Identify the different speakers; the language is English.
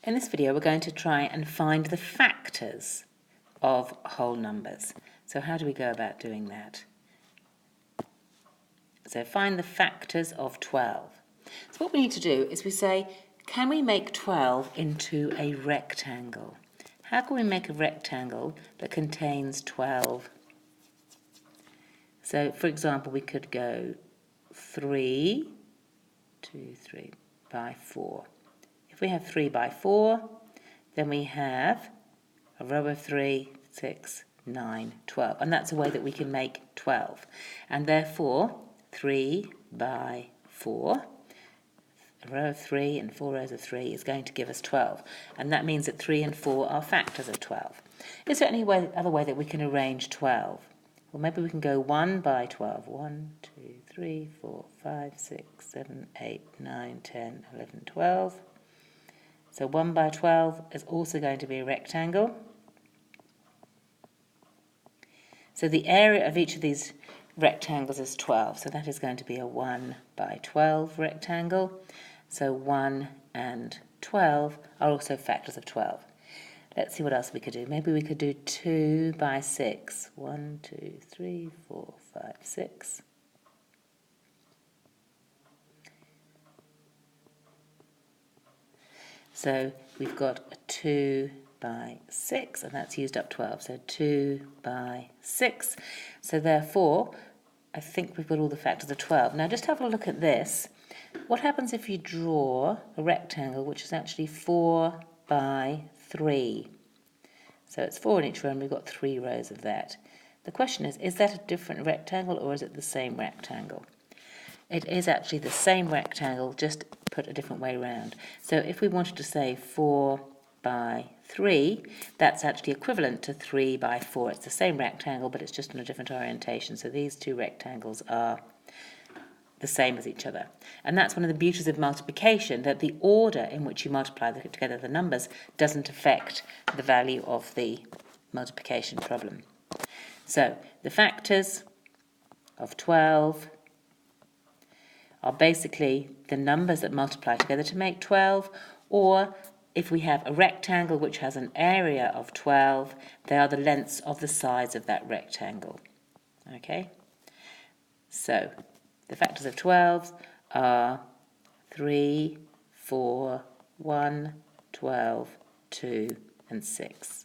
Speaker 1: In this video we're going to try and find the factors of whole numbers. So how do we go about doing that? So find the factors of 12. So what we need to do is we say, can we make 12 into a rectangle? How can we make a rectangle that contains 12? So for example we could go 3 by 4. If we have 3 by 4, then we have a row of 3, 6, 9, 12. And that's a way that we can make 12. And therefore, 3 by 4, a row of 3 and 4 rows of 3 is going to give us 12. And that means that 3 and 4 are factors of 12. Is there any other way that we can arrange 12? Well, maybe we can go 1 by 12. 1, 2, 3, 4, 5, 6, 7, 8, 9, 10, 11, 12. So 1 by 12 is also going to be a rectangle. So the area of each of these rectangles is 12. So that is going to be a 1 by 12 rectangle. So 1 and 12 are also factors of 12. Let's see what else we could do. Maybe we could do 2 by 6. 1, 2, 3, 4, 5, 6. So we've got a 2 by 6, and that's used up 12. So 2 by 6. So therefore, I think we've got all the factors of 12. Now just have a look at this. What happens if you draw a rectangle which is actually 4 by 3? So it's 4 in each row, and we've got 3 rows of that. The question is that a different rectangle or is it the same rectangle? It is actually the same rectangle, just put a different way around. So if we wanted to say 4 by 3, that's actually equivalent to 3 by 4. It's the same rectangle, but it's just in a different orientation. So these two rectangles are the same as each other. And that's one of the beauties of multiplication, that the order in which you multiply together the numbers doesn't affect the value of the multiplication problem. So the factors of 12 are basically the numbers that multiply together to make 12, or if we have a rectangle which has an area of 12, they are the lengths of the sides of that rectangle. Okay? So the factors of 12 are 3, 4, 1, 12, 2, and 6.